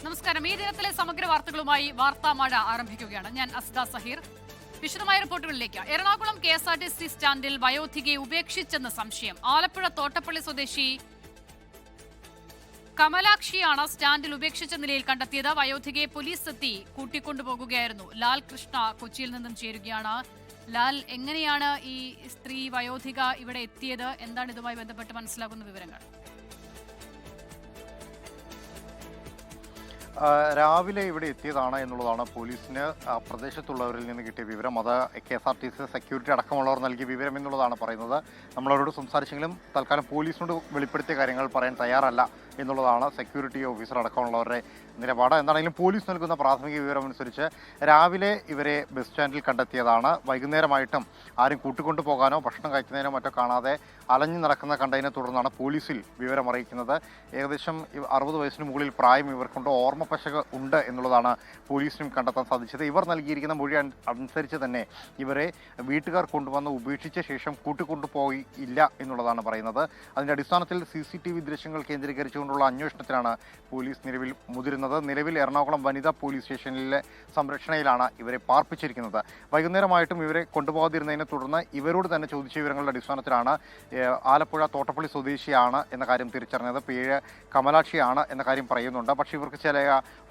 നമസ്കാരം. ഈ ദിനത്തിലെ സമഗ്ര വാർത്തകളുമായി വാർത്താ മഴ ആരംഭിക്കുകയാണ്. ഞാൻ അസ്ദ സഹീർ. വിശദമായ റിപ്പോർട്ടുകളിലേക്ക്. എറണാകുളം KSRTC സ്റ്റാൻഡിൽ വയോധികയെ ഉപേക്ഷിച്ചെന്ന് സംശയം. ആലപ്പുഴ തോട്ടപ്പള്ളി സ്വദേശി കമലാക്ഷിയാണ് സ്റ്റാൻഡിൽ ഉപേക്ഷിച്ച നിലയിൽ കണ്ടെത്തിയത്. വയോധികയെ പോലീസ് എത്തി കൂട്ടിക്കൊണ്ടുപോകുകയായിരുന്നു. ലാൽ കൃഷ്ണ കൊച്ചിയിൽ നിന്നും ചേരുകയാണ്. ലാൽ, എങ്ങനെയാണ് ഈ സ്ത്രീ വയോധിക ഇവിടെ എത്തിയത്? എന്താണ് ഇതുമായി ബന്ധപ്പെട്ട് മനസ്സിലാകുന്ന വിവരങ്ങൾ? രാവിലെ ഇവിടെ എത്തിയതാണ് എന്നുള്ളതാണ് പോലീസിന് പ്രദേശത്തുള്ളവരിൽ നിന്ന് കിട്ടിയ വിവരം. അത് KSRTC സെക്യൂരിറ്റി അടക്കമുള്ളവർ നൽകിയ വിവരം എന്നുള്ളതാണ് പറയുന്നത്. നമ്മളവരോട് സംസാരിച്ചെങ്കിലും തൽക്കാലം പോലീസിനോട് വെളിപ്പെടുത്തിയ കാര്യങ്ങൾ പറയാൻ തയ്യാറല്ല എന്നുള്ളതാണ് സെക്യൂരിറ്റി ഓഫീസർ അടക്കമുള്ളവരുടെ നിലപാട്. എന്താണെങ്കിലും പോലീസ് നൽകുന്ന പ്രാഥമിക വിവരം അനുസരിച്ച് രാവിലെ ഇവരെ ബസ് സ്റ്റാൻഡിൽ കണ്ടെത്തിയതാണ്. വൈകുന്നേരമായിട്ടും ആരും കൂട്ടിക്കൊണ്ടു പോകാനോ ഭക്ഷണം കഴിക്കുന്നതിനോ മറ്റോ കാണാതെ അലഞ്ഞു നടക്കുന്ന കണ്ടതിനെ തുടർന്നാണ് പോലീസിൽ വിവരം അറിയിക്കുന്നത്. ഏകദേശം 60 വയസ്സിന് മുകളിൽ പ്രായം ഇവർക്കുണ്ട്, ഓർമ്മപ്പശക ഉണ്ട് എന്നുള്ളതാണ് പോലീസിനും കണ്ടെത്താൻ സാധിച്ചത്. ഇവർ നൽകിയിരിക്കുന്ന മൊഴി അനുസരിച്ച് തന്നെ ഇവരെ വീട്ടുകാർ കൊണ്ടുവന്ന് ഉപേക്ഷിച്ച ശേഷം കൂട്ടിക്കൊണ്ടുപോയി ഇല്ല എന്നുള്ളതാണ് പറയുന്നത്. അതിൻ്റെ അടിസ്ഥാനത്തിൽ CCTV ദൃശ്യങ്ങൾ കേന്ദ്രീകരിച്ചുകൊണ്ടുള്ള അന്വേഷണത്തിലാണ് പോലീസ് നിലവിൽ മുതിരുന്നത്. നിലവിൽ എറണാകുളം വനിതാ പോലീസ് സ്റ്റേഷനിലെ സംരക്ഷണയിലാണ് ഇവരെ പാർപ്പിച്ചിരിക്കുന്നത്. വൈകുന്നേരമായിട്ടും ഇവരെ കൊണ്ടുപോകാതിരുന്നതിനെ തുടർന്ന് ഇവരോട് തന്നെ ചോദിച്ച വിവരങ്ങളുടെ അടിസ്ഥാനത്തിലാണ് ആലപ്പുഴ തോട്ടപ്പള്ളി സ്വദേശിയാണ് എന്ന കാര്യം തിരിച്ചറിഞ്ഞത്. പേര് കമലാക്ഷിയാണ് എന്ന കാര്യം പറയുന്നുണ്ട്. പക്ഷേ ഇവർക്ക് ചില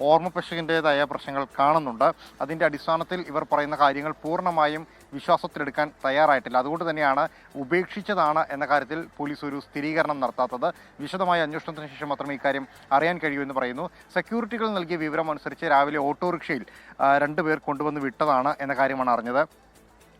ഓർമ്മപ്പശകിൻ്റെതായ പ്രശ്നങ്ങൾ കാണുന്നുണ്ട്. അതിൻ്റെ അടിസ്ഥാനത്തിൽ ഇവർ പറയുന്ന കാര്യങ്ങൾ പൂർണ്ണമായും വിശ്വാസത്തിലെടുക്കാൻ തയ്യാറായിട്ടില്ല. അതുകൊണ്ട് തന്നെയാണ് ഉപേക്ഷിച്ചതാണ് എന്ന കാര്യത്തിൽ പോലീസ് ഒരു സ്ഥിരീകരണം നടത്താത്തത്. വിശദമായ അന്വേഷണത്തിന് ശേഷം മാത്രമേ ഇക്കാര്യം അറിയാൻ കഴിയൂ എന്ന് പറയുന്നു. സെക്യൂരിറ്റികൾ നൽകിയ വിവരം അനുസരിച്ച് രാവിലെ ഓട്ടോറിക്ഷയിൽ 2 പേർ കൊണ്ടുവന്ന് വിട്ടതാണ് എന്ന കാര്യമാണ് അറിഞ്ഞത്.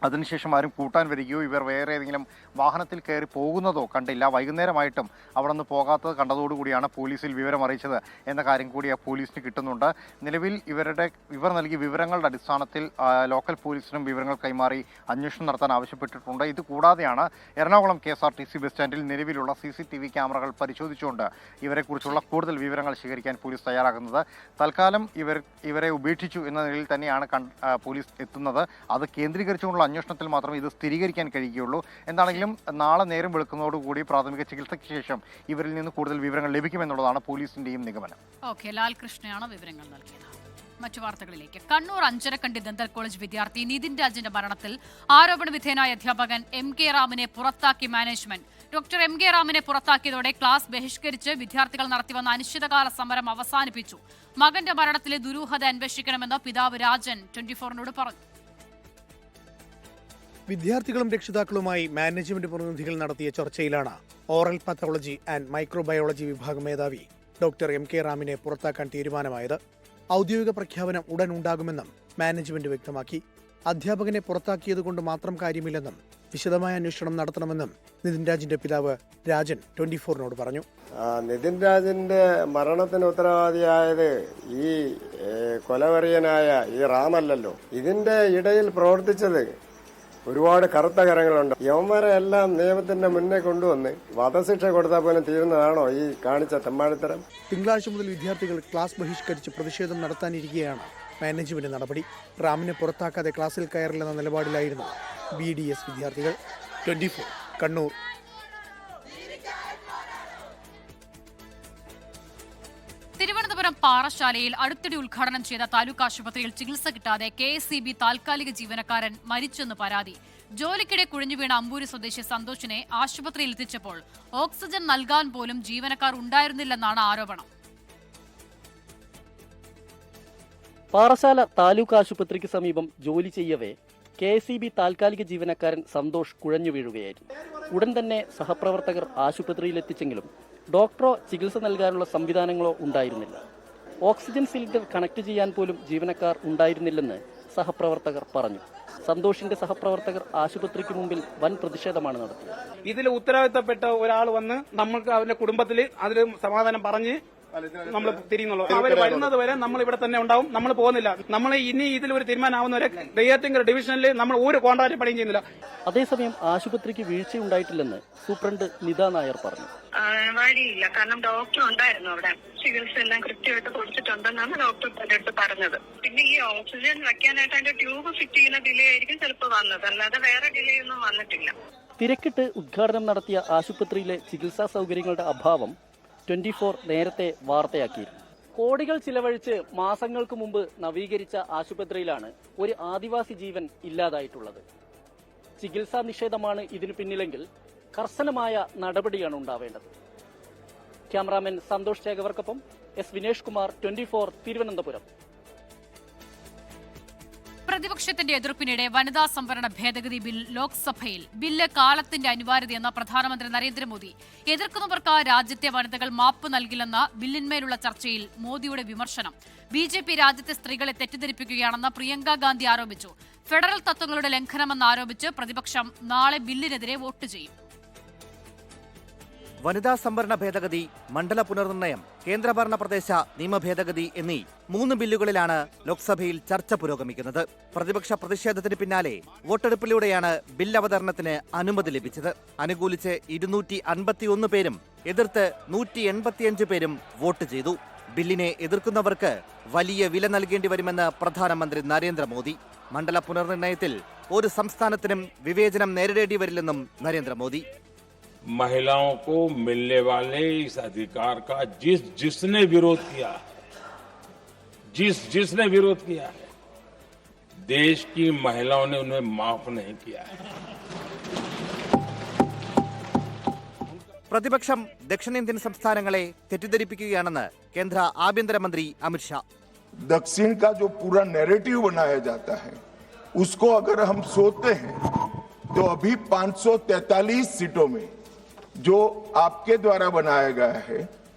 അതിനുശേഷം ആരും കൂട്ടാൻ വരികയോ ഇവർ വേറെ ഏതെങ്കിലും വാഹനത്തിൽ കയറി പോകുന്നതോ കണ്ടില്ല. വൈകുന്നേരമായിട്ടും അവിടെ നിന്ന് പോകാത്തത് കണ്ടതോടുകൂടിയാണ് പോലീസിൽ വിവരം അറിയിച്ചത് എന്ന കാര്യം കൂടി പോലീസിന് കിട്ടുന്നുണ്ട്. നിലവിൽ ഇവർ നൽകിയ വിവരങ്ങളുടെ അടിസ്ഥാനത്തിൽ ലോക്കൽ പോലീസിനും വിവരങ്ങൾ കൈമാറി അന്വേഷണം നടത്താൻ ആവശ്യപ്പെട്ടിട്ടുണ്ട്. ഇത് കൂടാതെയാണ് എറണാകുളം KSRTC ബസ് സ്റ്റാൻഡിൽ നിലവിലുള്ള CCTV ക്യാമറകൾ പരിശോധിച്ചുകൊണ്ട് ഇവരെക്കുറിച്ചുള്ള കൂടുതൽ വിവരങ്ങൾ ശേഖരിക്കാൻ പോലീസ് തയ്യാറാകുന്നത്. തൽക്കാലം ഇവരെ ഉപേക്ഷിച്ചു എന്ന നിലയിൽ തന്നെയാണ് പോലീസ് എത്തുന്നത്. അത് കേന്ദ്രീകരിച്ചുകൊണ്ടുള്ള അന്വേഷണത്തിൽ മാത്രമേ ഇത് സ്ഥിരീകരിക്കാൻ കഴിയുകയുള്ളൂ. എന്താണെങ്കിലും നാളെ നേരം വെളുക്കുന്നതോടുകൂടി പ്രാഥമിക ചികിത്സയ്ക്ക് ശേഷം ഇവരിൽ നിന്ന് കൂടുതൽ വിവരങ്ങൾ ലഭിക്കുമെന്നുള്ളതാണ് പോലീസിന്റെയും നിഗമനം. ലാൽ കൃഷ്ണയാണ് വിവരങ്ങൾ നൽകിയത്. മറ്റു വാർത്തകളിലേക്ക്. കണ്ണൂർ അഞ്ചരക്കണ്ടി ദന്തൽ കോളേജ് വിദ്യാർത്ഥി നിതിൻ രാജിന്റെ മരണത്തിൽ ആരോപണ വിധേയനായ അധ്യാപകൻ MK റാമിനെ പുറത്താക്കി മാനേജ്മെന്റ്. ഡോക്ടർ MK റാമിനെ പുറത്താക്കിയതോടെ ക്ലാസ് ബഹിഷ്കരിച്ച് വിദ്യാർത്ഥികൾ നടത്തിവന്ന അനിശ്ചിതകാല സമരം അവസാനിപ്പിച്ചു. മകന്റെ മരണത്തിലെ ദുരൂഹത അന്വേഷിക്കണമെന്ന് പിതാവ് രാജൻ 24നോട് പറഞ്ഞു. വിദ്യാർത്ഥികളും രക്ഷിതാക്കളുമായി മാനേജ്മെന്റ് പ്രതിനിധികൾ നടത്തിയ ചർച്ചയിലാണ് ഓറൽ പാത്തോളജി ആൻഡ് മൈക്രോബയോളജി വിഭാഗം മേധാവി ഡോക്ടർ MK റാമിനെ പുറത്താക്കാൻ തീരുമാനമായത്. ഔദ്യോഗിക പ്രഖ്യാപനം ഉടൻ ഉണ്ടാകുമെന്നും മാനേജ്മെന്റ് വ്യക്തമാക്കി. അധ്യാപകനെ പുറത്താക്കിയതുകൊണ്ട് മാത്രം കാര്യമില്ലെന്നും വിശദമായ അന്വേഷണം നടത്തണമെന്നും നിതിൻ രാജിന്റെ പിതാവ് രാജൻ 24നോട് പറഞ്ഞു. നിതിൻ രാജിന്റെ മരണത്തിന് ഉത്തരവാദിയായത് ഈ കൊലവെറിയനായ ഈ റാമല്ലല്ലോ. ഇതിന്റെ ഇടയിൽ പ്രവർത്തിച്ചത് ഒരുപാട് കറുത്ത കരങ്ങളുണ്ട്. യവന്മാരെ എല്ലാം നിയമത്തിന്റെ മുന്നേ കൊണ്ടുവന്ന് വധശിക്ഷ കൊടുത്താൽ പോലും തീരുന്നതാണോ ഈ കാണിച്ച തെമ്മാടിത്തരം? തിങ്കളാഴ്ച മുതൽ വിദ്യാർത്ഥികൾ ക്ലാസ് ബഹിഷ്കരിച്ച് പ്രതിഷേധം നടത്താനിരിക്കെയാണ് മാനേജ്മെന്റ് നടപടി. റാമിനെ പുറത്താക്കാതെ ക്ലാസ്സിൽ കയറില്ലെന്ന നിലപാടിലായിരുന്നു BDS വിദ്യാർത്ഥികൾ. 24 കണ്ണൂർ. തിരുവനന്തപുരം പാറശാലയിൽ അടുത്തിടെ ഉദ്ഘാടനം ചെയ്ത താലൂക്ക് ആശുപത്രിയിൽ ചികിത്സ കിട്ടാതെ KSEB താൽക്കാലിക ജീവനക്കാരൻ മരിച്ചെന്ന് പരാതി. ജോലിക്കിടെ കുഴഞ്ഞുവീണ അമ്പൂരി സ്വദേശി സന്തോഷിനെ ആശുപത്രിയിൽ എത്തിച്ചപ്പോൾ ഓക്സിജൻ നൽകാൻ പോലും ജീവനക്കാർ ഉണ്ടായിരുന്നില്ലെന്നാണ് ആരോപണം. പാറശാല താലൂക്ക് ആശുപത്രിക്ക് സമീപം ജോലി ചെയ്യവേ KSEB താൽക്കാലിക ജീവനക്കാരൻ സന്തോഷ് കുഴഞ്ഞു വീഴുകയായിരുന്നു. ഉടൻ തന്നെ സഹപ്രവർത്തകർ ആശുപത്രിയിലെത്തിച്ചെങ്കിലും ഡോക്ടറോ ചികിത്സ നൽകാനുള്ള സംവിധാനങ്ങളോ ഉണ്ടായിരുന്നില്ല. ഓക്സിജൻ സിലിണ്ടർ കണക്ട് ചെയ്യാൻ പോലും ജീവനക്കാർ ഉണ്ടായിരുന്നില്ലെന്ന് സഹപ്രവർത്തകർ പറഞ്ഞു. സന്തോഷിന്റെ സഹപ്രവർത്തകർ ആശുപത്രിക്ക് മുമ്പിൽ വൻ പ്രതിഷേധമാണ് നടത്തിയത്. ഇതിൽ ഉത്തരവാദിത്തപ്പെട്ട ഒരാൾ വന്ന് നമ്മൾക്ക് അവരുടെ കുടുംബത്തിൽ അതിൽ സമാധാനം പറഞ്ഞ് നമ്മൾ തിരിയുന്നുള്ളൂ. അവർ വരുന്നത് വരെ നമ്മൾ ഇവിടെ തന്നെ ഉണ്ടാവും. നമ്മൾ പോകുന്നില്ല. നമ്മൾ ഇനി ഇതിൽ ഒരു തീരുമാനമാവുന്നവരെ നെയ്യാറ്റിൻകര ഡിവിഷനിൽ നമ്മൾ ഒരു കോൺട്രാക്ട് പണിയും ചെയ്യുന്നില്ല. അതേസമയം ആശുപത്രിക്ക് വീഴ്ചയുണ്ടായിട്ടില്ലെന്ന് സൂപ്രണ്ട് നിത നായർ പറഞ്ഞു. വഴിയില്ല, കാരണം ഡോക്ടർ ഉണ്ടായിരുന്നു അവിടെ. ചികിത്സ എല്ലാം കൃത്യമായിട്ട് കൊടുത്തിട്ടുണ്ടെന്നാണ് ഡോക്ടർ എന്റെ അടുത്ത് പറഞ്ഞത്. പിന്നെ ഈ ഓക്സിജൻ വെക്കാനായിട്ട് അതിന്റെ ട്യൂബ് ഫിറ്റ് ചെയ്യുന്ന ഡിലേ ആയിരിക്കും ചിലപ്പോൾ വന്നത്, അല്ലാതെ വേറെ ഡിലേ ഒന്നും വന്നിട്ടില്ല. തിരക്കിട്ട് ഉദ്ഘാടനം നടത്തിയ ആശുപത്രിയിലെ ചികിത്സാ സൗകര്യങ്ങളുടെ അഭാവം 24 നേരത്തെ വാർത്തയാക്കിയിരുന്നു. കോടികൾ ചിലവഴിച്ച് മാസങ്ങൾക്ക് മുമ്പ് നവീകരിച്ച ആശുപത്രിയിലാണ് ഒരു ആദിവാസി ജീവൻ ഇല്ലാതായിട്ടുള്ളത്. ചികിത്സാ നിഷേധമാണ് ഇതിനു പിന്നിലെങ്കിൽ കർശനമായ നടപടിയാണ് ഉണ്ടാവേണ്ടത്. ക്യാമറാമാൻ സന്തോഷ് ചേകവർക്കൊപ്പം എസ് വിനേഷ് കുമാർ, 24 തിരുവനന്തപുരം. പ്രതിപക്ഷത്തിന്റെ എതിർപ്പിനിടെ വനിതാ സംവരണ ഭേദഗതി ബിൽ ലോക്സഭയിൽ. ബില്ല് കാലത്തിന്റെ അനിവാര്യതയെന്ന പ്രധാനമന്ത്രി നരേന്ദ്രമോദി. എതിർക്കുന്നവർക്ക് രാജ്യത്തെ വനിതകൾ മാപ്പ് നൽകില്ലെന്ന ബില്ലിന്മേലുള്ള ചർച്ചയിൽ മോദിയുടെ വിമർശനം. BJP രാജ്യത്തെ സ്ത്രീകളെ തെറ്റിദ്ധരിപ്പിക്കുകയാണെന്ന് പ്രിയങ്ക ഗാന്ധി ആരോപിച്ചു. ഫെഡറൽ തത്വങ്ങളുടെ ലംഘനമെന്ന് ആരോപിച്ച് പ്രതിപക്ഷം നാളെ ബില്ലിനെതിരെ വോട്ട് ചെയ്യും. വനിതാ സംവരണ ഭേദഗതി, മണ്ഡല പുനർനിർണയം, കേന്ദ്രഭരണ പ്രദേശ നിയമ ഭേദഗതി എന്നീ 3 ബില്ലുകളിലാണ് ലോക്സഭയിൽ ചർച്ച പുരോഗമിക്കുന്നത്. പ്രതിപക്ഷ പ്രതിഷേധത്തിന് പിന്നാലെ വോട്ടെടുപ്പിലൂടെയാണ് ബിൽ അവതരണത്തിന് അനുമതി ലഭിച്ചത്. അനുകൂലിച്ച് 251 പേരും എതിർത്ത് 185 പേരും വോട്ട് ചെയ്തു. ബില്ലിനെ എതിർക്കുന്നവർക്ക് വലിയ വില നൽകേണ്ടി വരുമെന്ന് പ്രധാനമന്ത്രി നരേന്ദ്രമോദി. മണ്ഡല പുനർനിർണയത്തിൽ ഒരു സംസ്ഥാനത്തിനും വിവേചനം നേരിടേണ്ടി വരില്ലെന്നും നരേന്ദ്രമോദി. महिलाओं को मिलने वाले इस अधिकार का जिसने विरोध किया, जिसने विरोध किया है, देश की महिलाओं ने उन्हें माफ नहीं किया है. പ്രതിപക്ഷം ദക്ഷിണേന്ത്യൻ സംസ്ഥാനങ്ങളെ തെറ്റിദ്ധരിപ്പിക്കുകയാണെന്ന് കേന്ദ്ര ആഭ്യന്തരമന്ത്രി അമിത്ഷാ. दक्षिण का जो पूरा नैरेटिव बनाया जाता है उसको अगर हम सोचते हैं तो अभी 543 सीटों में जो आपके द्वारा बनाया गया है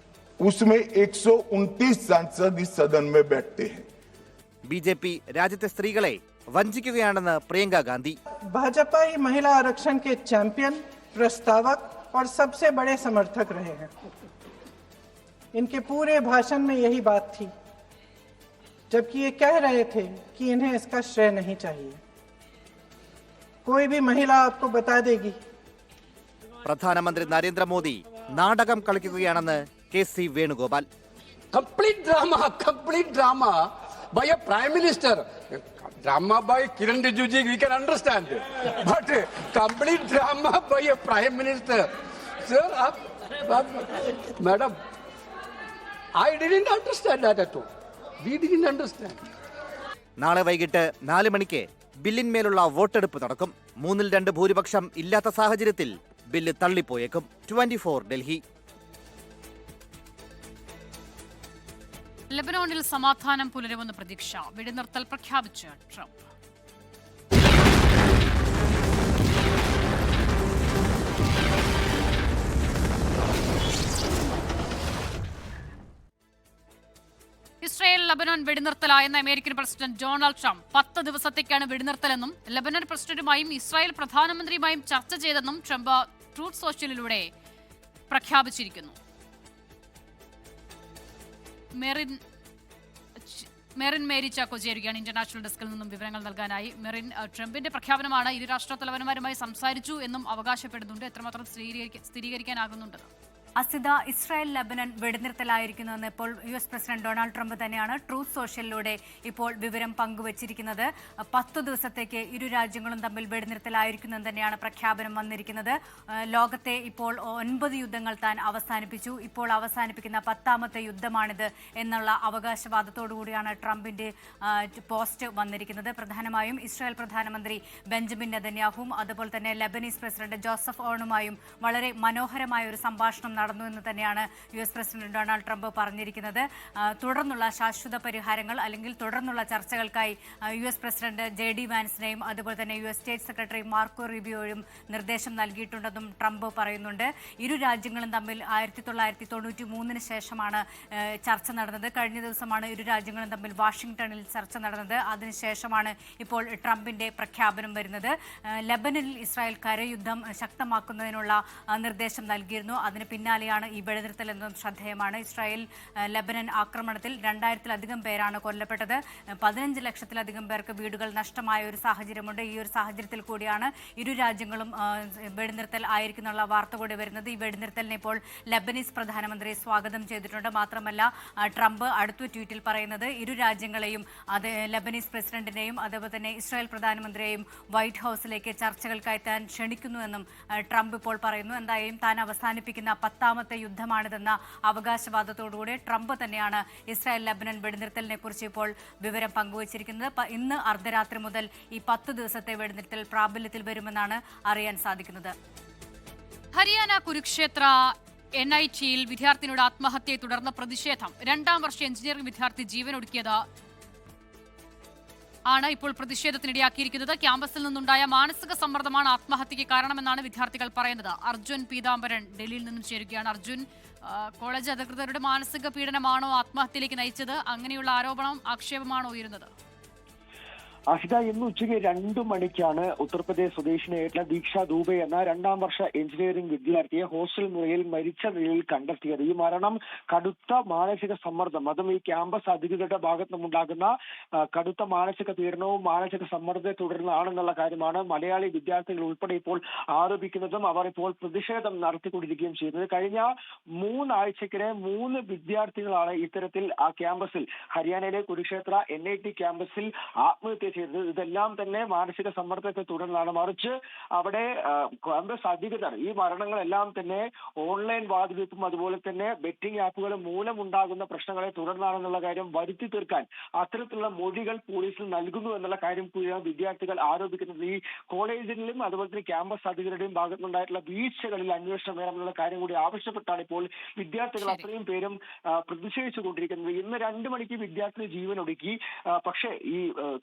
उसमें 129 सांसद इस सदन में बैठते हैं. BJP രാജ്യത്തെ സ്ത്രീകളെ വഞ്ചിക്കുകയാണെന്ന് പ്രിയങ്ക ഗാന്ധി. भाजपा ही महिला आरक्षण के चैंपियन, प्रस्तावक और सबसे बड़े समर्थक रहे हैं. इनके पूरे भाषण में यही बात थी, जबकि ये कह रहे थे कि इन्हें इसका श्रेय नहीं चाहिए. कोई भी महिला आपको बता देगी. പ്രധാനമന്ത്രി നരേന്ദ്രമോദി നാടകം കളിക്കുകയാണെന്ന് KC Venugopal. Complete drama by a prime minister. Drama by Kiran Rijiju we can understand, but complete drama by a prime minister. Sir, madam, I didn't understand that at all. We didn't understand. നാളെ വൈകിട്ട് 4 മണിക്ക് ബില്ലിന്മേലുള്ള വോട്ടെടുപ്പ് നടക്കും. 3-2 ഭൂരിപക്ഷം ഇല്ലാത്ത സാഹചര്യത്തിൽ bill തള്ളിപ്പോയേക്കും. 24 Delhi. ലബനോണിൽ സമാധാനം പുലരുമെന്ന് പ്രതീക്ഷ. വെടിനിർത്തൽ പ്രഖ്യാപിച്ച് ട്രംപ്. ഇസ്രായേൽ ലബനോൻ വെടിനിർത്തലായെന്ന് അമേരിക്കൻ പ്രസിഡന്റ് ഡൊണാൾഡ് ട്രംപ്. 10 ദിവസത്തേക്കാണ് വെടിനിർത്തലെന്നും ലബനൻ പ്രസിഡന്റുമായും ഇസ്രായേൽ പ്രധാനമന്ത്രിയുമായും ചർച്ച ചെയ്തെന്നും ട്രംപ് ട്രൂത്ത് സോഷ്യലിലൂടെ പ്രഖ്യാപിച്ചിരിക്കുന്നു. മെറിൻ മേരി ചാക്കോ ചേരുകയാണ് ഇന്റർനാഷണൽ ഡെസ്കിൽ നിന്നും വിവരങ്ങൾ നൽകാനായി. മെറിൻ, ട്രംപിന്റെ പ്രഖ്യാപനമാണ്. ഇരു രാഷ്ട്ര തലവന്മാരുമായി സംസാരിച്ചു എന്നും അവകാശപ്പെടുന്നുണ്ട്. എത്രമാത്രം സ്ഥിരീകരിക്കാനാകുന്നുണ്ട്? അസിത, ഇസ്രായേൽ ലബനൻ വെടിനിർത്തലായിരിക്കുന്നുവെന്ന് ഇപ്പോൾ US പ്രസിഡന്റ് ഡൊണാൾഡ് ട്രംപ് തന്നെയാണ് ട്രൂത്ത് സോഷ്യലിലൂടെ ഇപ്പോൾ വിവരം പങ്കുവച്ചിരിക്കുന്നത്. 10 ദിവസത്തേക്ക് ഇരു രാജ്യങ്ങളും തമ്മിൽ വെടിനിർത്തലായിരിക്കുന്നെന്ന് തന്നെയാണ് പ്രഖ്യാപനം വന്നിരിക്കുന്നത്. ലോകത്തെ ഇപ്പോൾ 9 യുദ്ധങ്ങൾ താൻ അവസാനിപ്പിച്ചു, ഇപ്പോൾ അവസാനിപ്പിക്കുന്ന 10ാമത്തെ യുദ്ധമാണിത് എന്നുള്ള അവകാശവാദത്തോടു കൂടിയാണ് ട്രംപിന്റെ പോസ്റ്റ് വന്നിരിക്കുന്നത്. പ്രധാനമായും ഇസ്രായേൽ പ്രധാനമന്ത്രി ബെഞ്ചമിൻ നെതന്യാഹുവും അതുപോലെ തന്നെ ലബനീസ് പ്രസിഡന്റ് ജോസഫ് ഓണുമായും വളരെ മനോഹരമായ ഒരു സംഭാഷണം നടന്നു എന്ന് തന്നെയാണ് US പ്രസിഡന്റ് ഡൊണാൾഡ് ട്രംപ് പറഞ്ഞിരിക്കുന്നത്. തുടർന്നുള്ള ശാശ്വത പരിഹാരങ്ങൾ അല്ലെങ്കിൽ തുടർന്നുള്ള ചർച്ചകൾക്കായി US പ്രസിഡന്റ് JD വാൻസിനെയും അതുപോലെ തന്നെ US സ്റ്റേറ്റ് സെക്രട്ടറി മാർക്കോ റൂബിയോയും നിർദ്ദേശം നൽകിയിട്ടുണ്ടെന്നും ട്രംപ് പറയുന്നുണ്ട്. ഇരു രാജ്യങ്ങളും തമ്മിൽ 1993 ശേഷമാണ് ചർച്ച നടന്നത്. കഴിഞ്ഞ ദിവസമാണ് ഇരു രാജ്യങ്ങളും തമ്മിൽ വാഷിംഗ്ടണിൽ ചർച്ച നടന്നത്. അതിനുശേഷമാണ് ഇപ്പോൾ ട്രംപിന്റെ പ്രഖ്യാപനം വരുന്നത്. ലബനനിൽ ഇസ്രായേൽ കരയുദ്ധം ശക്തമാക്കുന്നതിനുള്ള നിർദ്ദേശം നൽകിയിരുന്നു. അതിന് പിന്നാലെയാണ് ഈ വെടിനിർത്തൽ എന്നതും ശ്രദ്ധേയമാണ്. ഇസ്രായേൽ ലബനൻ ആക്രമണത്തിൽ 2000-ലധികം പേരാണ് കൊല്ലപ്പെട്ടത്. 15 ലക്ഷത്തിലധികം പേർക്ക് വീടുകൾ നഷ്ടമായ ഒരു സാഹചര്യമുണ്ട്. ഈ ഒരു സാഹചര്യത്തിൽ കൂടിയാണ് ഇരു രാജ്യങ്ങളും വെടിനിർത്തൽ ആയിരിക്കുന്നുള്ള വാർത്ത കൂടി വരുന്നത്. ഈ വെടിനിർത്തലിനെ ഇപ്പോൾ ലബനീസ് പ്രധാനമന്ത്രി സ്വാഗതം ചെയ്തിട്ടുണ്ട്. മാത്രമല്ല, ട്രംപ് അടുത്ത ട്വീറ്റിൽ പറയുന്നത് ഇരു രാജ്യങ്ങളെയും ലബനീസ് പ്രസിഡന്റിനെയും അതുപോലെ തന്നെ ഇസ്രായേൽ പ്രധാനമന്ത്രിയെയും വൈറ്റ് ഹൌസിലേക്ക് ചർച്ചകൾക്കായി താൻ ക്ഷണിക്കുന്നുവെന്നും ട്രംപ് ഇപ്പോൾ പറയുന്നു. എന്തായാലും താൻ അവസാനിപ്പിക്കുന്ന 10ാമത്തെ യുദ്ധമാണിതെന്ന അവകാശവാദത്തോടുകൂടി ട്രംപ് തന്നെയാണ് ഇസ്രായേൽ ലബനൻ വെടിനിർത്തലിനെ കുറിച്ച് ഇപ്പോൾ വിവരം പങ്കുവച്ചിരിക്കുന്നത്. ഇന്ന് അർദ്ധരാത്രി മുതൽ ഈ 10 ദിവസത്തെ വെടിനിർത്തൽ പ്രാബല്യത്തിൽ വരുമെന്നാണ് അറിയാൻ സാധിക്കുന്നത്. ഹരിയാന കുരുക്ഷേത്ര NITയിൽ വിദ്യാർത്ഥിനിയുടെ ആത്മഹത്യയെ തുടർന്ന് പ്രതിഷേധം. 2ാം വർഷ എഞ്ചിനീയറിംഗ് വിദ്യാർത്ഥി ജീവനൊടുക്കിയത് ആണ് ഇപ്പോൾ പ്രതിഷേധത്തിനിടയാക്കിയിരിക്കുന്നത്. ക്യാമ്പസിൽ നിന്നുണ്ടായ മാനസിക സമ്മർദ്ദമാണ് ആത്മഹത്യയ്ക്ക് കാരണമെന്നാണ് വിദ്യാർത്ഥികൾ പറയുന്നത്. അർജുൻ പീതാംബരൻ ഡൽഹിയിൽ നിന്നും ചേരുകയാണ്. അർജുൻ, കോളേജ് അധികൃതരുടെ മാനസിക പീഡനമാണോ ആത്മഹത്യയിലേക്ക് നയിച്ചത്? അങ്ങനെയുള്ള ആക്ഷേപമാണോ ഉയരുന്നത്? അഹിത, ഇന്ന് ഉച്ചയ്ക്ക് 2 മണിക്കാണ് ഉത്തർപ്രദേശ് സ്വദേശിനിയായിട്ടുള്ള ദീക്ഷ ദൂബെ എന്ന 2ാം വർഷ എഞ്ചിനീയറിംഗ് വിദ്യാർത്ഥിയെ ഹോസ്റ്റൽ മുറിയിൽ മരിച്ച നിലയിൽ കണ്ടെത്തിയത്. ഈ മരണം കടുത്ത മാനസിക സമ്മർദ്ദം, അതും ഈ ക്യാമ്പസ് അധികൃതരുടെ ഭാഗത്തു നിന്നുണ്ടാകുന്ന കടുത്ത മാനസിക പീഡനവും മാനസിക സമ്മർദ്ദത്തെ തുടർന്നാണെന്നുള്ള കാര്യമാണ് മലയാളി വിദ്യാർത്ഥികൾ ഉൾപ്പെടെ ഇപ്പോൾ ആരോപിക്കുന്നതും അവർ ഇപ്പോൾ പ്രതിഷേധം നടത്തിക്കൊണ്ടിരിക്കുകയും ചെയ്യുന്നത്. കഴിഞ്ഞ 3 ആഴ്ചക്കിടെ 3 വിദ്യാർത്ഥികളാണ് ഇത്തരത്തിൽ ആ ക്യാമ്പസിൽ, ഹരിയാനയിലെ കുരുക്ഷേത്ര NIT ക്യാമ്പസിൽ ആത്മഹത്യ ചെയ്തത്. ഇതെല്ലാം തന്നെ മാനസിക സമ്മർദ്ദത്തെ തുടർന്നാണ്. മറിച്ച് അവിടെ ക്യാമ്പസ് അധികൃതർ ഈ മരണങ്ങളെല്ലാം തന്നെ ഓൺലൈൻ വാതുവെപ്പും അതുപോലെ തന്നെ ബെറ്റിംഗ് ആപ്പുകളും മൂലമുണ്ടാകുന്ന പ്രശ്നങ്ങളെ തുടർന്നാണെന്നുള്ള കാര്യം വരുത്തി തീർക്കാൻ അത്തരത്തിലുള്ള മൊഴികൾ പോലീസിൽ നൽകുന്നു എന്നുള്ള കാര്യം കൂടിയാണ് വിദ്യാർത്ഥികൾ ആരോപിക്കുന്നത്. ഈ കോളേജുകളിലും അതുപോലെ തന്നെ ക്യാമ്പസ് അധികൃതരുടെയും ഭാഗത്തുനിന്നുണ്ടായിട്ടുള്ള വീഴ്ചകളിൽ അന്വേഷണം വേണമെന്നുള്ള കാര്യം കൂടി ആവശ്യപ്പെട്ടാണ് ഇപ്പോൾ വിദ്യാർത്ഥികൾ അത്രയും പേരും പ്രതിഷേധിച്ചുകൊണ്ടിരിക്കുന്നത്. ഇന്ന് 2 മണിക്ക് വിദ്യാർത്ഥി ജീവനൊടുക്കി. പക്ഷേ ഈ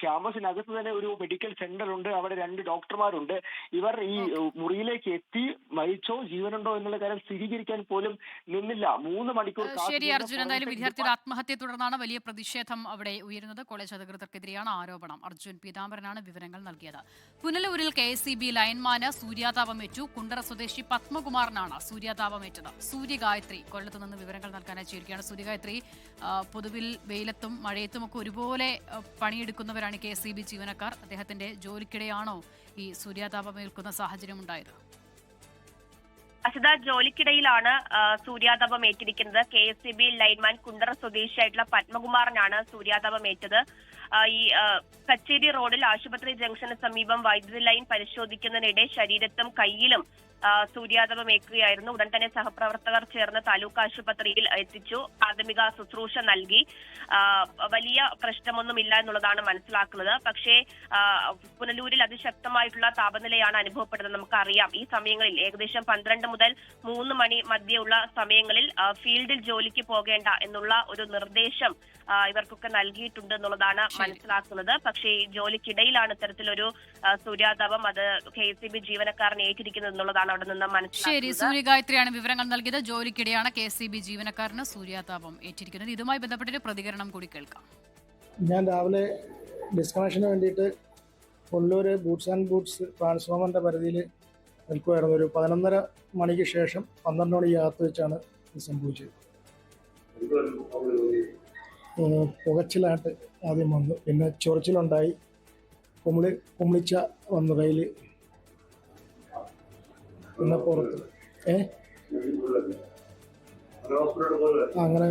ക്യാമ്പസിനകത്ത് തന്നെ ഒരു മെഡിക്കൽ സെന്റർ ഉണ്ട്, അവിടെ 2 ഡോക്ടർമാരുണ്ട്. ഇവർ ഈ മുറിയിലേക്ക് എത്തി മരിച്ചോ ജീവനുണ്ടോ എന്നുള്ള കാര്യം സ്ഥിരീകരിക്കാൻ പോലും നിന്നില്ല. 3 മണിക്കൂർ. ശരി അർജുൻ, എന്തായാലും വിദ്യാർത്ഥിയുടെ ആത്മഹത്യയെ തുടർന്നാണ് വലിയ പ്രതിഷേധം അവിടെ ഉയരുന്നത്. കോളേജ് അധികൃതർക്കെതിരെയാണ് ആരോപണം. അർജുൻ പീതാംബരനാണ് വിവരങ്ങൾ നൽകിയത്. പുനലൂരിൽ KSEB ലൈൻമാന് സൂര്യാതാപമേറ്റു. കുണ്ടറ സ്വദേശി പത്മകുമാറിനാണ് സൂര്യാതാപമേറ്റത്. സൂര്യഗായത്രി കൊല്ലത്ത് നിന്ന് വിവരങ്ങൾ നൽകാനായി ചേരുകയാണ്. സൂര്യഗായത്രി, പൊതുവിൽ വെയിലത്തും മഴയത്തും ഒക്കെ ഒരുപോലെ പണിയെടുക്കുന്നവരാണ് KSEB ജീവനക്കാർ. അദ്ദേഹത്തിന്റെ ജോലിക്കിടെയാണോ ഈ സൂര്യാതാപമേൽക്കുന്ന സാഹചര്യം ഉണ്ടായത്? അസിത, ജോലിക്കിടയിലാണ് സൂര്യാതാപം ഏറ്റിരിക്കുന്നത്. KSEB ലൈൻമാൻ കുണ്ടറ സ്വദേശിയായിട്ടുള്ള പത്മകുമാറിനാണ് സൂര്യാതാപമേറ്റത്. ഈ കച്ചേരി റോഡിൽ ആശുപത്രി ജംഗ്ഷന് സമീപം വൈദ്യുതി ലൈൻ പരിശോധിക്കുന്നതിനിടെ ശരീരത്തും കയ്യിലും സൂര്യാതാപമേൽക്കുകയായിരുന്നു. ഉടൻ തന്നെ സഹപ്രവർത്തകർ ചേർന്ന് താലൂക്ക് ആശുപത്രിയിൽ എത്തിച്ചു. പ്രാഥമിക ശുശ്രൂഷ നൽകി. വലിയ പ്രശ്നമൊന്നുമില്ല എന്നുള്ളതാണ് മനസ്സിലാക്കുന്നത്. പക്ഷേ പുനലൂരിൽ അതിശക്തമായിട്ടുള്ള താപനിലയാണ് അനുഭവപ്പെടുന്നത്. നമുക്കറിയാം ഈ സമയങ്ങളിൽ ഏകദേശം 12 മുതൽ 3 മണി മധ്യയുള്ള സമയങ്ങളിൽ ഫീൽഡിൽ ജോലിക്ക് പോകേണ്ട എന്നുള്ള ഒരു നിർദ്ദേശം ഇവർക്കൊക്കെ നൽകിയിട്ടുണ്ട് എന്നുള്ളതാണ് മനസ്സിലാക്കുന്നത്. പക്ഷേ ജോലിക്കിടയിലാണ് ഇത്തരത്തിലൊരു സൂര്യാതാപം അത് KSEB ജീവനക്കാരനെ ഏറ്റിരിക്കുന്നത് എന്നുള്ളതാണ് അവിടെ നിന്ന് മനസ്സിലാക്കുന്നത്. ശരി, സൂര്യഗായത്രിയാണ് വിവരങ്ങൾ നൽകിയത്. ജോലിക്കിടെയാണ് KSEB ജീവനക്കാരന് സൂര്യാതാപം ഏറ്റിരിക്കുന്നത്. ഇതുമായി ബന്ധപ്പെട്ടൊരു പ്രതികരണം കൂടി കേൾക്കാം. ഞാൻ രാവിലെ ഡിസ്കണക്ഷന് വേണ്ടിയിട്ട് കൊല്ലൂർ ബൂട്ട്സ് ആൻഡ് ബൂട്ട്സ് ട്രാൻസ്ഫോമറിൻ്റെ പരിധിയിൽ നിൽക്കുമായിരുന്നു. ഒരു 11:30 മണിക്ക് ശേഷം 12 മണിക്കകത്ത് വെച്ചാണ് ഇത് സംഭവിച്ചത്. പുകച്ചിലായിട്ട് ആദ്യം വന്നു, പിന്നെ ചൊറിച്ചിലുണ്ടായി, കുമിളിച്ച വന്നു കയ്യിൽ, പിന്നെ പുറത്ത് അങ്ങനെ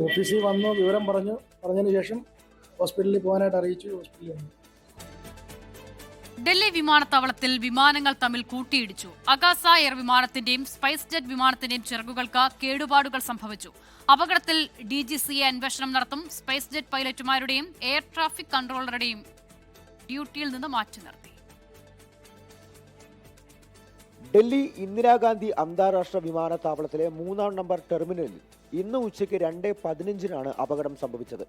ഓഫീസിൽ വന്നു, വിവരം പറഞ്ഞതിന് ശേഷം ഹോസ്പിറ്റലിൽ പോകാനായിട്ട് അറിയിച്ചു. ഹോസ്പിറ്റലിൽ വന്നു. ഡൽഹി വിമാനത്താവളത്തിൽ വിമാനങ്ങൾ തമ്മിൽ കൂട്ടിയിടിച്ചു. അഗാസ എയർ വിമാനത്തിന്റെയും സ്പൈസ് ജെറ്റ് വിമാനത്തിന്റെയും ചിറകുകൾക്ക് കേടുപാടുകൾ സംഭവിച്ചു. അപകടത്തിൽ DGCA അന്വേഷണം നടത്തും. സ്പൈസ് ജെറ്റ് പൈലറ്റുമാരുടെയും എയർ ട്രാഫിക് കൺട്രോളറുടെയും ഡ്യൂട്ടിയിൽ നിന്ന് മാറ്റി നിർത്തി. ഡൽഹി ഇന്ദിരാഗാന്ധി അന്താരാഷ്ട്ര വിമാനത്താവളത്തിലെ 3ാം നമ്പർ ടെർമിനലിൽ ഇന്ന് ഉച്ചയ്ക്ക് 2:15 അപകടം സംഭവിച്ചത്.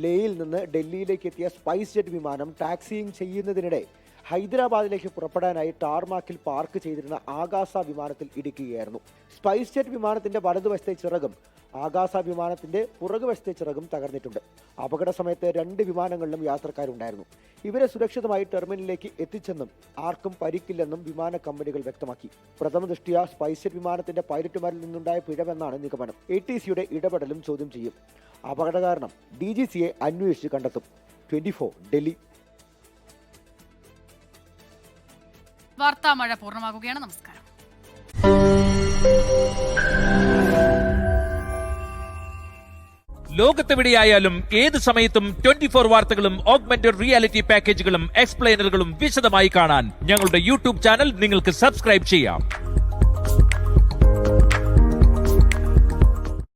ലേയിൽ നിന്ന് ഡൽഹിയിലേക്ക് എത്തിയ സ്പൈസ് ജെറ്റ് വിമാനം ടാക്സിയിങ് ചെയ്യുന്നതിനിടെ ഹൈദരാബാദിലേക്ക് പുറപ്പെടാനായി ടാർമാക്കിൽ പാർക്ക് ചെയ്തിരുന്ന ആകാശ വിമാനത്തിൽ ഇടിക്കുകയായിരുന്നു. സ്പൈസ് ജെറ്റ് വിമാനത്തിന്റെ വലതുവശത്തെ ചിറകും ആകാശ വിമാനത്തിന്റെ പുറകുവശത്തെ ചിറകും തകർന്നിട്ടുണ്ട്. അപകട സമയത്ത് 2 വിമാനങ്ങളിലും യാത്രക്കാരുണ്ടായിരുന്നു. ഇവരെ സുരക്ഷിതമായി ടെർമിനലിലേക്ക് എത്തിച്ചെന്നും ആർക്കും പരിക്കില്ലെന്നും വിമാന കമ്പനികൾ വ്യക്തമാക്കി. പ്രഥമ ദൃഷ്ട്യാ സ്പൈസ് ജെറ്റ് വിമാനത്തിന്റെ പൈലറ്റുമാരിൽ നിന്നുണ്ടായ പിഴവെന്നാണ് നിഗമനം. ATCയുടെ ഇടപെടലും ചോദ്യം ചെയ്യും. അപകട കാരണം DGCA അന്വേഷിച്ച് കണ്ടെത്തും. 24 ഡൽഹി. വാർത്താ മഴ പൂർണ്ണമാകുകയാണ്. നമസ്കാരം. ലോകത്തെവിടെയായാലും ഏത് സമയത്തും 24 വാർത്തകളും ഓഗ്മെന്റഡ് റിയാലിറ്റി പാക്കേജുകളും എക്സ്പ്ലെയിനറുകളും വിശദമായി കാണാൻ ഞങ്ങളുടെ YouTube ചാനൽ നിങ്ങൾക്ക് സബ്സ്ക്രൈബ് ചെയ്യാം.